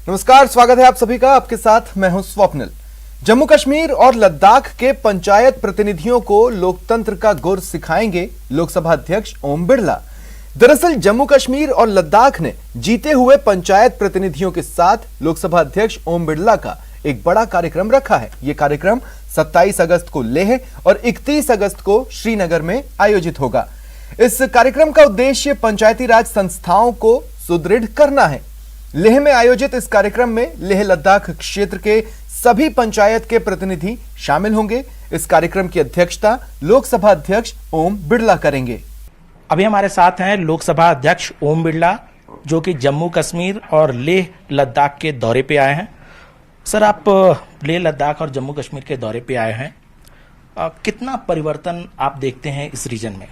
नमस्कार, स्वागत है आप सभी का। आपके साथ मैं हूं स्वप्निल। जम्मू कश्मीर और लद्दाख के पंचायत प्रतिनिधियों को लोकतंत्र का गुर सिखाएंगे लोकसभा अध्यक्ष ओम बिरला। दरअसल जम्मू कश्मीर और लद्दाख ने जीते हुए पंचायत प्रतिनिधियों के साथ लोकसभा अध्यक्ष ओम बिरला का एक बड़ा कार्यक्रम रखा है। यह कार्यक्रम 27 अगस्त को लेह और 31 अगस्त को श्रीनगर में आयोजित होगा। इस कार्यक्रम का उद्देश्य पंचायती राज संस्थाओं को सुदृढ़ करना है। लेह में आयोजित इस कार्यक्रम में लेह लद्दाख क्षेत्र के सभी पंचायत के प्रतिनिधि शामिल होंगे। इस कार्यक्रम की अध्यक्षता लोकसभा अध्यक्ष ओम बिरला करेंगे। अभी हमारे साथ हैं लोकसभा अध्यक्ष ओम बिरला, जो कि जम्मू कश्मीर और लेह लद्दाख के दौरे पे आए हैं। सर, आप लेह लद्दाख और जम्मू कश्मीर के दौरे पे आए हैं, कितना परिवर्तन आप देखते हैं इस रीजन में?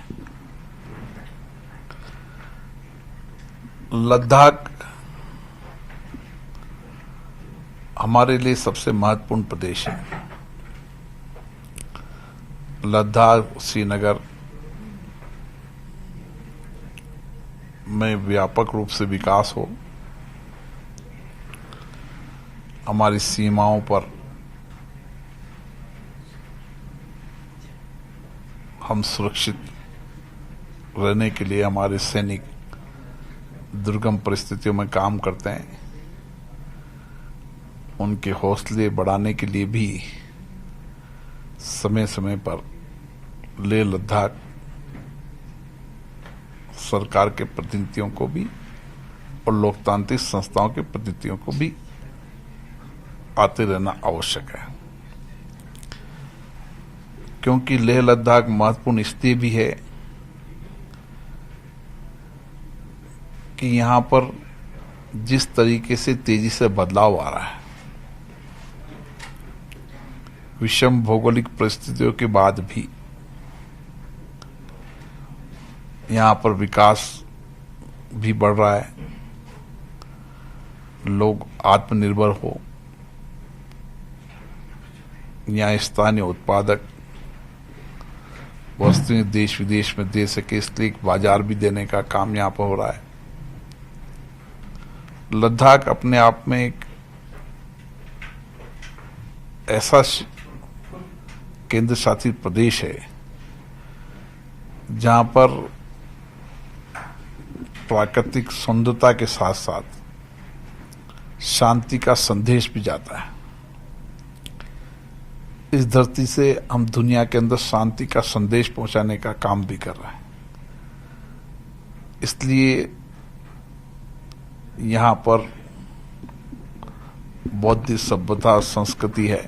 लद्दाख हमारे लिए सबसे महत्वपूर्ण प्रदेश है। लद्दाख श्रीनगर में व्यापक रूप से विकास हो, हमारी सीमाओं पर हम सुरक्षित रहने के लिए हमारे सैनिक दुर्गम परिस्थितियों में काम करते हैं। उनके हौसले बढ़ाने के लिए भी समय समय पर लेह लद्दाख सरकार के प्रतिनिधियों को भी और लोकतांत्रिक संस्थाओं के प्रतिनिधियों को भी आते रहना आवश्यक है, क्योंकि लेह लद्दाख महत्वपूर्ण इसलिए भी है कि यहां पर जिस तरीके से तेजी से बदलाव आ रहा है, विषम भौगोलिक परिस्थितियों के बाद भी यहां पर विकास भी बढ़ रहा है। लोग आत्मनिर्भर हो, यहाँ स्थानीय उत्पादक वस्तुएं देश विदेश में दे सके, इसलिए एक बाजार भी देने का काम यहाँ पर हो रहा है। लद्दाख अपने आप में एक ऐसा केंद्र शासित प्रदेश है जहां पर प्राकृतिक सुंदरता के साथ साथ शांति का संदेश भी जाता है। इस धरती से हम दुनिया के अंदर शांति का संदेश पहुंचाने का काम भी कर रहे हैं। इसलिए यहाँ पर बौद्धिक सभ्यता संस्कृति है,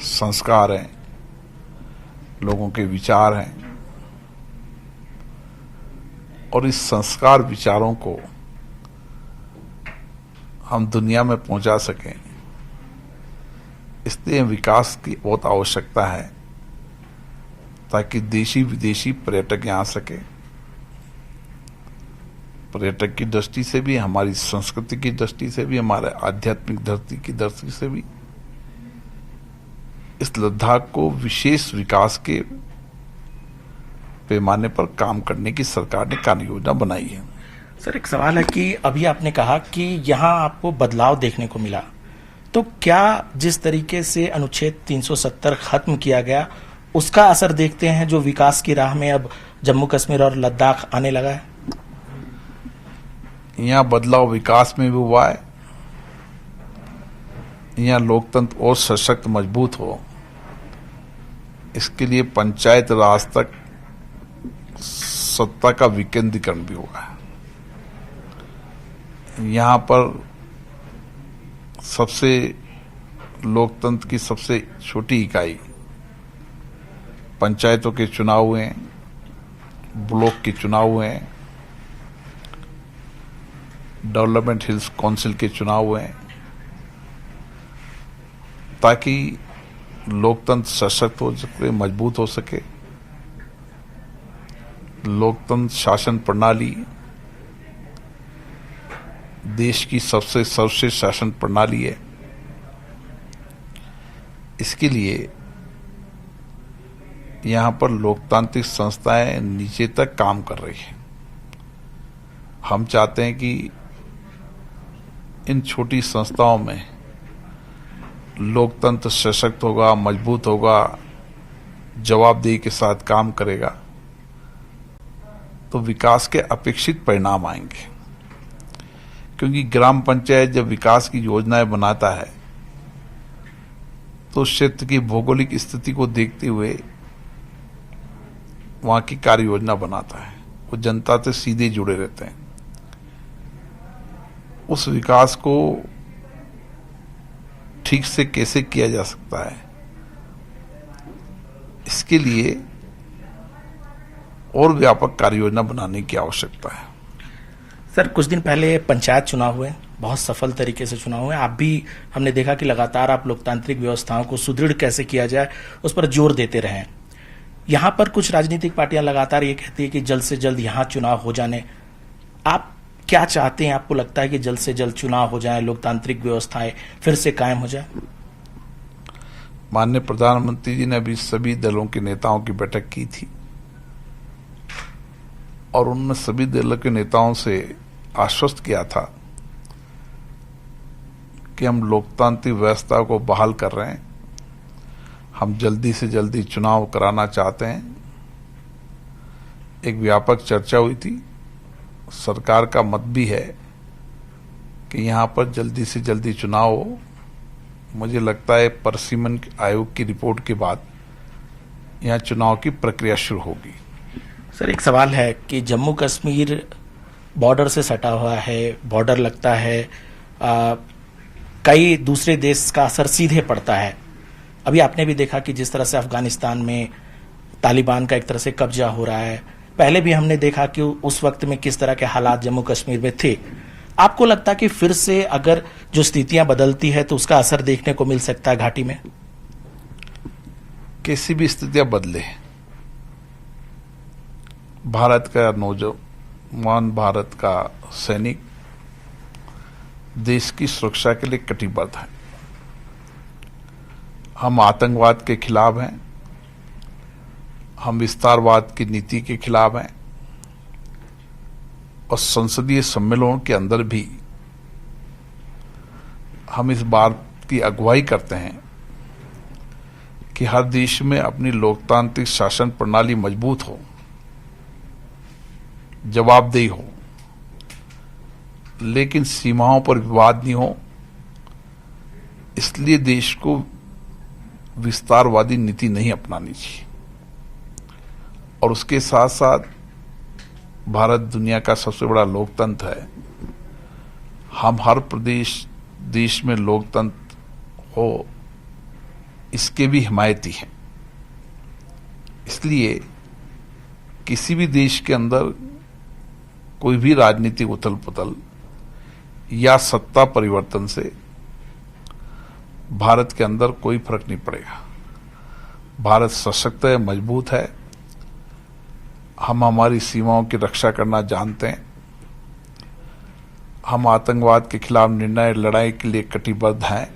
संस्कार हैं, लोगों के विचार हैं, और इस संस्कार विचारों को हम दुनिया में पहुंचा सकें, इसलिए विकास की बहुत आवश्यकता है, ताकि देशी विदेशी पर्यटक यहाँ आ सके। पर्यटक की दृष्टि से भी, हमारी संस्कृति की दृष्टि से भी, हमारे आध्यात्मिक धरती की दृष्टि से भी इस लद्दाख को विशेष विकास के पैमाने पर काम करने की सरकार ने कार्य योजना बनाई है। सर, एक सवाल है कि अभी आपने कहा कि यहाँ आपको बदलाव देखने को मिला, तो क्या जिस तरीके से अनुच्छेद 370 खत्म किया गया, उसका असर देखते हैं जो विकास की राह में अब जम्मू कश्मीर और लद्दाख आने लगा है? यहाँ बदलाव विकास में भी हुआ है। यहाँ लोकतंत्र और सशक्त मजबूत हो, इसके लिए पंचायत राज तक सत्ता का विकेंद्रीकरण भी हुआ है। यहाँ पर सबसे लोकतंत्र की सबसे छोटी इकाई पंचायतों के चुनाव हुए हैं, ब्लॉक के चुनाव हुए हैं, डेवलपमेंट हिल्स काउंसिल के चुनाव हुए हैं, ताकि लोकतंत्र सशक्त हो सके, मजबूत हो सके। लोकतंत्र शासन प्रणाली देश की सबसे सर्वश्रेष्ठ शासन प्रणाली है। इसके लिए यहाँ पर लोकतांत्रिक संस्थाएं नीचे तक काम कर रही हैं। हम चाहते हैं कि इन छोटी संस्थाओं में लोकतंत्र सशक्त होगा, मजबूत होगा, जवाबदेही के साथ काम करेगा, तो विकास के अपेक्षित परिणाम आएंगे। क्योंकि ग्राम पंचायत जब विकास की योजनाएं बनाता है तो क्षेत्र की भौगोलिक स्थिति को देखते हुए वहां की कार्य योजना बनाता है। वो जनता से सीधे जुड़े रहते हैं। उस विकास को ठीक से कैसे किया जा सकता है, इसके लिए और व्यापक कार्य योजना बनाने की आवश्यकता है। सर, कुछ दिन पहले पंचायत चुनाव हुए, बहुत सफल तरीके से चुनाव हुए। आप भी, हमने देखा कि लगातार आप लोकतांत्रिक व्यवस्थाओं को सुदृढ़ कैसे किया जाए उस पर जोर देते रहे। यहाँ पर कुछ राजनीतिक पार्टियां लगातार ये कहती है कि जल्द से जल्द यहाँ चुनाव हो जाने। आप क्या चाहते हैं? आपको लगता है कि जल्द से जल्द चुनाव हो जाए, लोकतांत्रिक व्यवस्थाएं फिर से कायम हो जाए? माननीय प्रधानमंत्री जी ने अभी सभी दलों के नेताओं की बैठक की थी और उन्होंने सभी दलों के नेताओं से आश्वस्त किया था कि हम लोकतांत्रिक व्यवस्था को बहाल कर रहे हैं, हम जल्दी से जल्दी चुनाव कराना चाहते हैं। एक व्यापक चर्चा हुई थी। सरकार का मत भी है कि यहां पर जल्दी से जल्दी चुनाव हो। मुझे लगता है परिसीमन आयोग की रिपोर्ट के बाद यहां चुनाव की प्रक्रिया शुरू होगी। सर, एक सवाल है कि जम्मू कश्मीर बॉर्डर से सटा हुआ है, बॉर्डर लगता है, कई दूसरे देश का असर सीधे पड़ता है। अभी आपने भी देखा कि जिस तरह से अफगानिस्तान में तालिबान का एक तरह से कब्जा हो रहा है, पहले भी हमने देखा कि उस वक्त में किस तरह के हालात जम्मू कश्मीर में थे। आपको लगता है कि फिर से अगर जो स्थितियां बदलती है तो उसका असर देखने को मिल सकता है घाटी में? कैसी भी स्थितियां बदले, भारत का नौजवान, भारत का सैनिक देश की सुरक्षा के लिए कटिबद्ध है। हम आतंकवाद के खिलाफ हैं, हम विस्तारवाद की नीति के खिलाफ हैं और संसदीय सम्मेलनों के अंदर भी हम इस बात की अगुवाई करते हैं कि हर देश में अपनी लोकतांत्रिक शासन प्रणाली मजबूत हो, जवाबदेही हो, लेकिन सीमाओं पर विवाद नहीं हो। इसलिए देश को विस्तारवादी नीति नहीं अपनानी चाहिए। और उसके साथ साथ भारत दुनिया का सबसे बड़ा लोकतंत्र है। हम हर देश में लोकतंत्र हो, इसके भी हिमायती हैं। इसलिए किसी भी देश के अंदर कोई भी राजनीतिक उथल पुथल या सत्ता परिवर्तन से भारत के अंदर कोई फर्क नहीं पड़ेगा। भारत सशक्त है, मजबूत है। हम हमारी सीमाओं की रक्षा करना जानते हैं। हम आतंकवाद के खिलाफ निर्णायक लड़ाई के लिए कटिबद्ध हैं।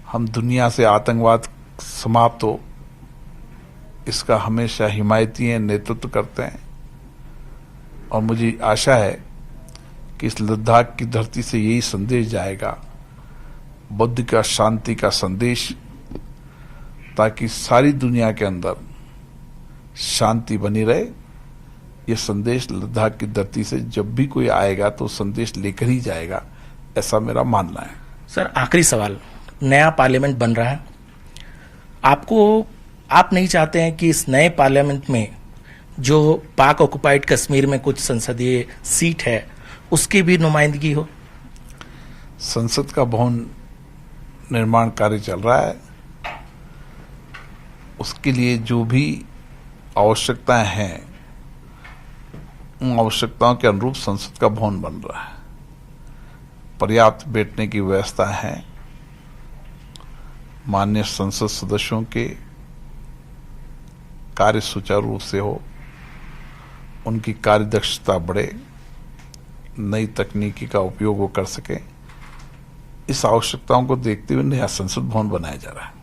हम दुनिया से आतंकवाद समाप्त हो, इसका हमेशा हिमायती हैं, नेतृत्व करते हैं। और मुझे आशा है कि इस लद्दाख की धरती से यही संदेश जाएगा, बुद्ध का शांति का संदेश, ताकि सारी दुनिया के अंदर शांति बनी रहे। यह संदेश लद्दाख की धरती से जब भी कोई आएगा तो संदेश लेकर ही जाएगा, ऐसा मेरा मानना है। सर, आखिरी सवाल, नया पार्लियामेंट बन रहा है, आप नहीं चाहते हैं कि इस नए पार्लियामेंट में जो पाक ऑक्युपाइड कश्मीर में कुछ संसदीय सीट है उसकी भी नुमाइंदगी हो? संसद का भवन निर्माण कार्य चल रहा है। उसके लिए जो भी आवश्यकताएं हैं, उन आवश्यकताओं के अनुरूप संसद का भवन बन रहा है। पर्याप्त बैठने की व्यवस्था है। माननीय संसद सदस्यों के कार्य सुचारू रूप से हो, उनकी कार्यदक्षता बढ़े, नई तकनीकी का उपयोग वो कर सके, इस आवश्यकताओं को देखते हुए नया संसद भवन बनाया जा रहा है।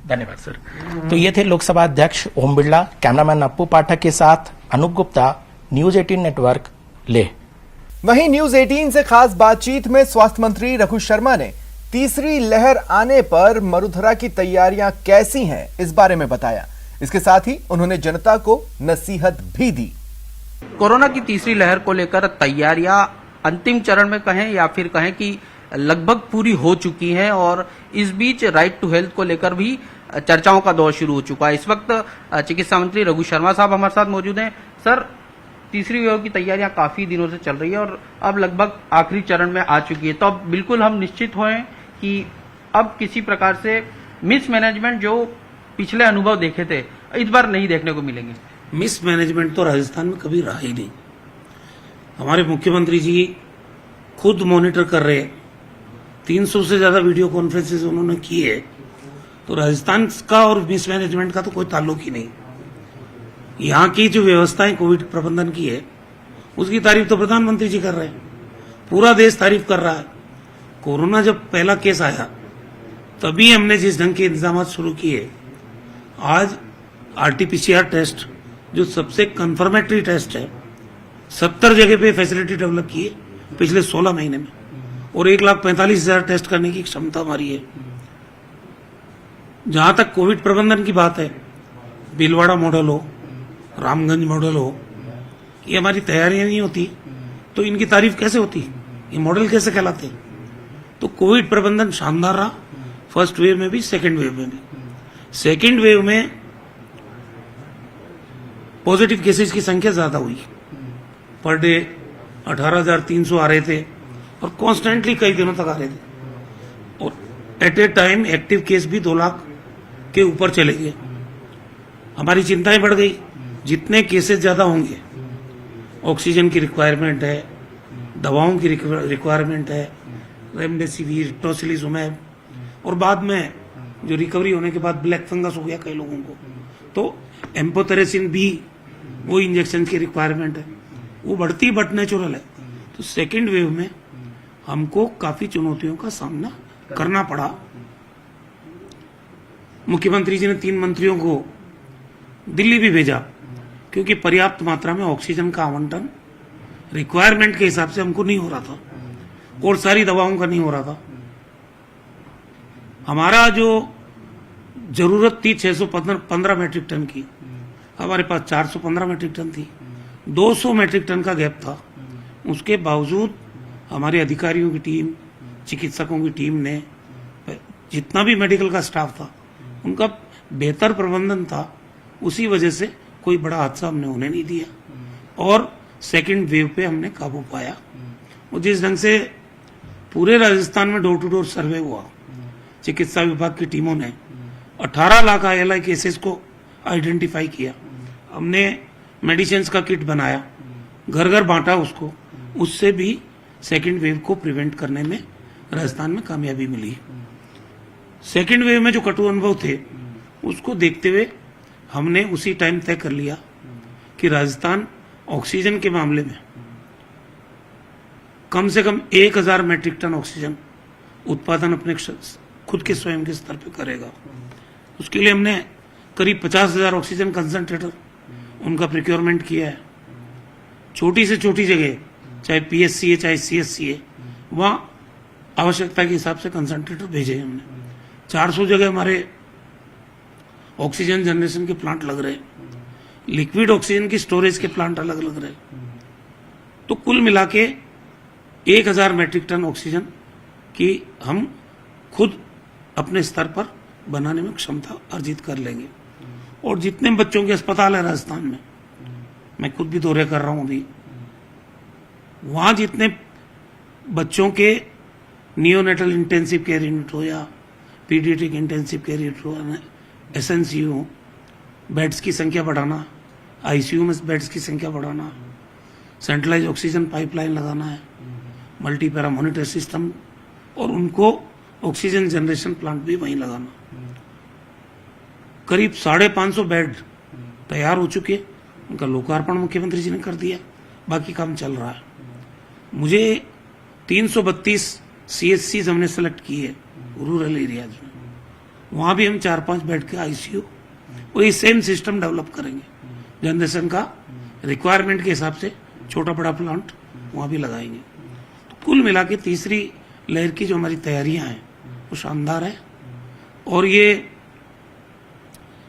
धन्यवाद सर। तो ये थे लोकसभा अध्यक्ष ओम बिरला। कैमरामैन अप्पू पाठक के साथ अनूप गुप्ता, न्यूज 18 नेटवर्क, लेह। वहीं न्यूज 18 से खास बातचीत में स्वास्थ्य मंत्री रघु शर्मा ने तीसरी लहर आने पर मरुधरा की तैयारियां कैसी हैं इस बारे में बताया। इसके साथ ही उन्होंने जनता को नसीहत भी दी। कोरोना की तीसरी लहर को लेकर तैयारियां अंतिम चरण में कहें या फिर कहें कि लगभग पूरी हो चुकी हैं और इस बीच राइट टू हेल्थ को लेकर भी चर्चाओं का दौर शुरू हो चुका है। इस वक्त चिकित्सा मंत्री रघु शर्मा साहब हमारे साथ मौजूद हैं। सर, तीसरी वेव की तैयारियां काफी दिनों से चल रही है और अब लगभग आखिरी चरण में आ चुकी है, तो अब बिल्कुल हम निश्चित हुए कि अब किसी प्रकार से मिसमैनेजमेंट जो पिछले अनुभव देखे थे इस बार नहीं देखने को मिलेंगे। मिसमैनेजमेंट तो राजस्थान में कभी रहा ही नहीं। हमारे मुख्यमंत्री जी खुद मॉनिटर कर रहे हैं, 300 से ज्यादा वीडियो कॉन्फ्रेंसेस उन्होंने की है, तो राजस्थान का और मिसमैनेजमेंट का तो कोई ताल्लुक ही नहीं। यहाँ की जो व्यवस्थाएं कोविड प्रबंधन की है उसकी तारीफ तो प्रधानमंत्री जी कर रहे हैं, पूरा देश तारीफ कर रहा है। कोरोना जब पहला केस आया तभी हमने जिस ढंग के इंतजाम शुरू किए, आज आरटीपीसीआर टेस्ट जो सबसे कंफर्मेटरी टेस्ट है 70 जगह पे फैसिलिटी डेवलप की है पिछले 16 महीने में, और 1,45,000 टेस्ट करने की क्षमता हमारी है। जहां तक कोविड प्रबंधन की बात है, भीलवाड़ा मॉडल हो, रामगंज मॉडल हो, ये हमारी तैयारियां नहीं होती तो इनकी तारीफ कैसे होती, ये मॉडल कैसे कहलाते। तो कोविड प्रबंधन शानदार रहा, फर्स्ट वेव में भी सेकेंड वेव में भी। सेकेंड वेव में पॉजिटिव केसेस की संख्या ज्यादा हुई, पर डे 18,300 आ रहे थे और कॉन्स्टेंटली कई दिनों तक आ रहे थे, और at a time active case भी 2 लाख के ऊपर चले गए। हमारी चिंताएं बढ़ गई, जितने केसेस ज्यादा होंगे ऑक्सीजन की रिक्वायरमेंट है, दवाओं की रिक्वायरमेंट है, रेमडेसिविर, टोसिलिजुमैब, और बाद में जो रिकवरी होने के बाद ब्लैक फंगस हो गया कई लोगों को, तो एम्पोटेरेसिन भी वो इंजेक्शन की रिक्वायरमेंट है, वो बढ़ती बट नेचुरल है। तो सेकेंड वेव में हमको काफी चुनौतियों का सामना करना पड़ा। मुख्यमंत्री जी ने 3 मंत्रियों को दिल्ली भी भेजा क्योंकि पर्याप्त मात्रा में ऑक्सीजन का आवंटन रिक्वायरमेंट के हिसाब से हमको नहीं हो रहा था और सारी दवाओं का नहीं हो रहा था। हमारा जो जरूरत थी 615 मैट्रिक टन की, हमारे पास 415 मैट्रिक टन थी, 200 मैट्रिक टन का गैप था। उसके बावजूद हमारे अधिकारियों की टीम, चिकित्सकों की टीम ने, जितना भी मेडिकल का स्टाफ था, उनका बेहतर प्रबंधन था, उसी वजह से कोई बड़ा हादसा हमने होने नहीं दिया और सेकंड वेव पे हमने काबू पाया। और जिस ढंग से पूरे राजस्थान में डोर टू डोर सर्वे हुआ, चिकित्सा विभाग की टीमों ने 18 लाख ILI केसेस को आइडेंटिफाई किया, हमने मेडिसिन का किट बनाया, घर घर बांटा उसको, उससे भी सेकेंड वेव को प्रिवेंट करने में राजस्थान में कामयाबी मिली। सेकेंड वेव में जो कटु अनुभव थे उसको देखते हुए हमने उसी टाइम तय कर लिया कि राजस्थान ऑक्सीजन के मामले में कम से कम 1,000 मैट्रिक टन ऑक्सीजन उत्पादन अपने खुद के स्वयं के स्तर पर करेगा। उसके लिए हमने करीब 50,000 ऑक्सीजन कंसंट्रेटर उनका प्रिक्योरमेंट किया है। छोटी से छोटी जगह, चाहे PSC है चाहे CSC है, वहां आवश्यकता के हिसाब से कंसंट्रेटर भेजे हमने। 400 जगह हमारे ऑक्सीजन जनरेशन के प्लांट लग रहे हैं, लिक्विड ऑक्सीजन की स्टोरेज के प्लांट अलग लग रहे हैं। तो कुल मिला के 1,000 मैट्रिक टन ऑक्सीजन की हम खुद अपने स्तर पर बनाने में क्षमता अर्जित कर लेंगे। और जितने बच्चों के अस्पताल है राजस्थान में, मैं खुद भी दौरे कर रहा हूं अभी, वहां जितने बच्चों के नियोनेटल इंटेंसिव केयर यूनिट हो या पीडियाट्रिक इंटेंसिव केयर यूनिट हो, SNCU हो, बेड्स की संख्या बढ़ाना, ICU में बेड्स की संख्या बढ़ाना, सेंट्रलाइज ऑक्सीजन पाइपलाइन लगाना है, मल्टी पैरा मॉनिटर सिस्टम, और उनको ऑक्सीजन जनरेशन प्लांट भी वहीं लगाना। करीब 550 बेड तैयार हो चुके, उनका लोकार्पण मुख्यमंत्री जी ने कर दिया, बाकी काम चल रहा है। मुझे 332 CSCs हमने सेलेक्ट किए रूरल एरियाज में, वहां भी हम 4-5 बेड के ICU और ये सेम सिस्टम डेवलप करेंगे। जनरेशन का रिक्वायरमेंट के हिसाब से छोटा बड़ा प्लांट वहां भी लगाएंगे। तो कुल मिला के तीसरी लहर की जो हमारी तैयारियां हैं वो शानदार है। और ये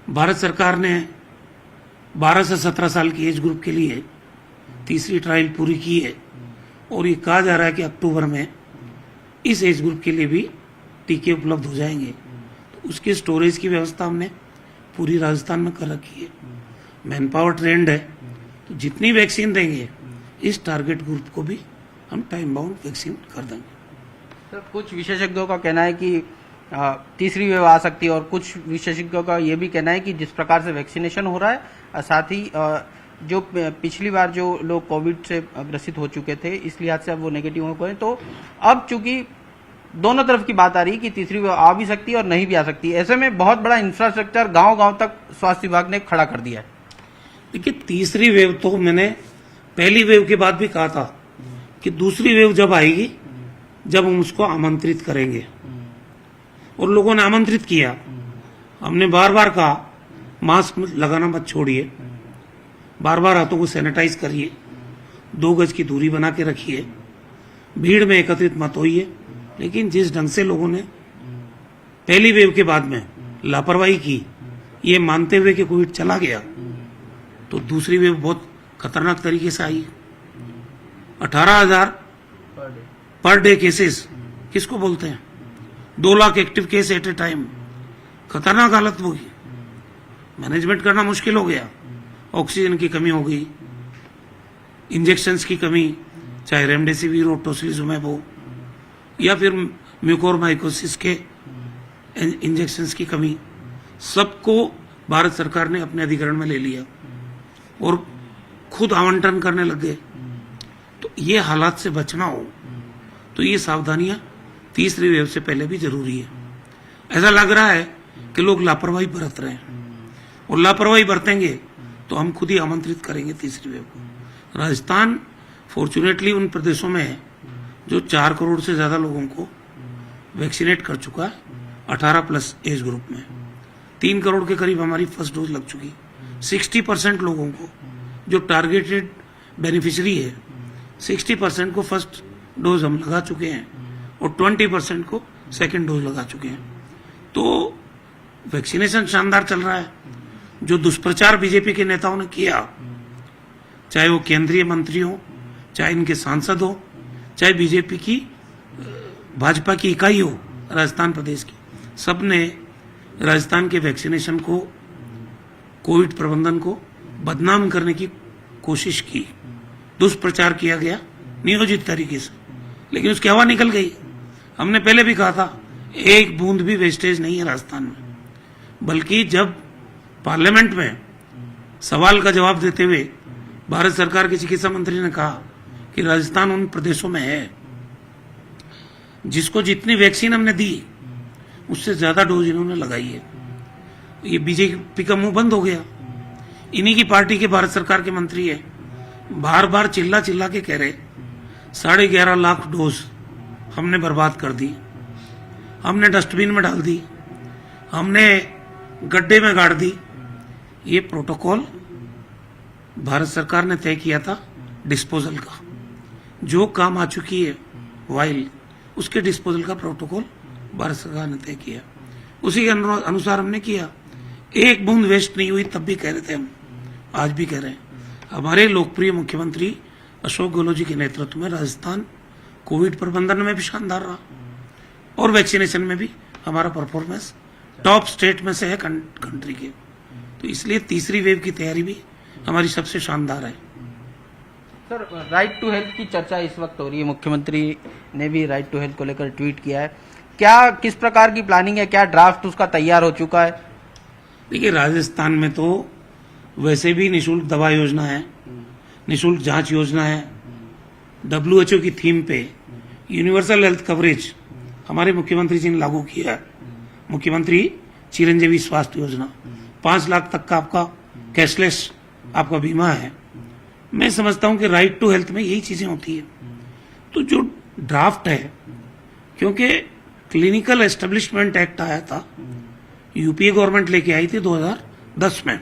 भारत सरकार ने 12 से 17 साल की एज ग्रुप के लिए तीसरी ट्रायल पूरी की है और ये कहा जा रहा है कि अक्टूबर में इस एज ग्रुप के लिए भी टीके उपलब्ध हो जाएंगे। तो उसकी स्टोरेज की व्यवस्था हमने पूरी राजस्थान में कर रखी है। मैन पावर ट्रेंड है, तो जितनी वैक्सीन देंगे इस टारगेट ग्रुप को भी हम टाइम बाउंड वैक्सीन कर देंगे। सर, कुछ विशेषज्ञों का कहना है कि तीसरी वेव आ सकती है और कुछ विशेषज्ञों का ये भी कहना है कि जिस प्रकार से वैक्सीनेशन हो रहा है, साथ ही जो पिछली बार जो लोग कोविड से ग्रसित हो चुके थे इस लिहाज से अब वो नेगेटिव हो गए, तो अब चूंकि दोनों तरफ की बात आ रही है कि तीसरी वेव आ भी सकती है और नहीं भी आ सकती है, ऐसे में बहुत बड़ा इंफ्रास्ट्रक्चर गांव-गांव तक स्वास्थ्य विभाग ने खड़ा कर दिया है। देखिए, तीसरी वेव तो मैंने पहली वेव के बाद भी कहा था कि दूसरी वेव जब आएगी जब हम उसको आमंत्रित करेंगे, और लोगों ने आमंत्रित किया। हमने बार बार कहा मास्क लगाना मत छोड़िए, बार बार हाथों को सैनिटाइज करिए, 2 गज की दूरी बना के रखिए, भीड़ में एकत्रित मत होइए। लेकिन जिस ढंग से लोगों ने पहली वेव के बाद में लापरवाही की, ये मानते हुए कि कोविड चला गया, तो दूसरी वेव बहुत खतरनाक तरीके से आई। 18,000 पर डे केसेस किसको बोलते हैं? 2 lakh active case at a time. खतरनाक हालत होगी, मैनेजमेंट करना मुश्किल हो गया। ऑक्सीजन की कमी हो गई, इंजेक्शंस की कमी, चाहे रेमडेसिविर हो, टोसिलिजुमैब हो, या फिर म्यूकोरमाइकोसिस के इंजेक्शंस की कमी, सबको भारत सरकार ने अपने अधिग्रहण में ले लिया और खुद आवंटन करने लग गए। तो ये हालात से बचना हो तो ये सावधानियां तीसरी वेव से पहले भी जरूरी है। ऐसा लग रहा है कि लोग लापरवाही बरत रहे हैं, और लापरवाही बरतेंगे तो हम खुद ही आमंत्रित करेंगे तीसरी वेव को। राजस्थान फॉर्चुनेटली उन प्रदेशों में है जो 4 करोड़ से ज्यादा लोगों को वैक्सीनेट कर चुका है 18+ एज ग्रुप में। 3 करोड़ के करीब हमारी फर्स्ट डोज लग चुकी। 60% लोगों को जो टारगेटेड बेनिफिशियरी है, 60% को फर्स्ट डोज हम लगा चुके हैं और 20% को सेकेंड डोज लगा चुके हैं। तो वैक्सीनेशन शानदार चल रहा है। जो दुष्प्रचार बीजेपी के नेताओं ने किया, चाहे वो केंद्रीय मंत्री हो, चाहे इनके सांसद हो, चाहे बीजेपी की भाजपा की इकाई हो राजस्थान प्रदेश की, सबने राजस्थान के वैक्सीनेशन को, कोविड प्रबंधन को बदनाम करने की कोशिश की। दुष्प्रचार किया गया नियोजित तरीके से, लेकिन उसकी हवा निकल गई। हमने पहले भी कहा था एक बूंद भी वेस्टेज नहीं है राजस्थान में, बल्कि जब पार्लियामेंट में सवाल का जवाब देते हुए भारत सरकार के चिकित्सा मंत्री ने कहा कि राजस्थान उन प्रदेशों में है जिसको जितनी वैक्सीन हमने दी उससे ज्यादा डोज इन्होंने लगाई है। ये बीजेपी का मुंह बंद हो गया। इन्हीं की पार्टी के भारत सरकार के मंत्री है, बार बार चिल्ला चिल्ला के कह रहे 11.5 लाख डोज हमने बर्बाद कर दी, हमने डस्टबिन में डाल दी, हमने गड्ढे में गाड़ दी। ये प्रोटोकॉल भारत सरकार ने तय किया था डिस्पोजल का, जो काम आ चुकी है वाइल, उसके डिस्पोजल का प्रोटोकॉल भारत सरकार ने तय किया। उसी के अनुसार हमने किया। एक बूंद वेस्ट नहीं हुई, तब भी कह रहे थे हम, आज भी कह रहे हैं। हमारे लोकप्रिय मुख्यमंत्री अशोक गहलोत जी के नेतृत्व में राजस्थान कोविड प्रबंधन में भी शानदार रहा और वैक्सीनेशन में भी हमारा परफॉर्मेंस टॉप स्टेट में से है कंट्री के। तो इसलिए तीसरी वेव की तैयारी भी हमारी सबसे शानदार है। सर, राइट टू हेल्थ की चर्चा इस वक्त हो रही है, मुख्यमंत्री ने भी राइट टू हेल्थ को लेकर ट्वीट किया है। क्या किस प्रकार की प्लानिंग है, क्या ड्राफ्ट उसका तैयार हो चुका है? देखिए, राजस्थान में तो वैसे भी निशुल्क दवा योजना है, निशुल्क जांच योजना है, WHO की थीम पे यूनिवर्सल हेल्थ कवरेज हमारे मुख्यमंत्री जी ने लागू किया है। मुख्यमंत्री चिरंजीवी स्वास्थ्य योजना, 5 लाख तक का आपका कैशलेस आपका बीमा है। मैं समझता हूं कि राइट टू हेल्थ में यही चीजें होती है। तो जो ड्राफ्ट है, क्योंकि क्लिनिकल एस्टेब्लिशमेंट एक्ट आया था, यूपीए गवर्नमेंट लेके आई थी 2010 में,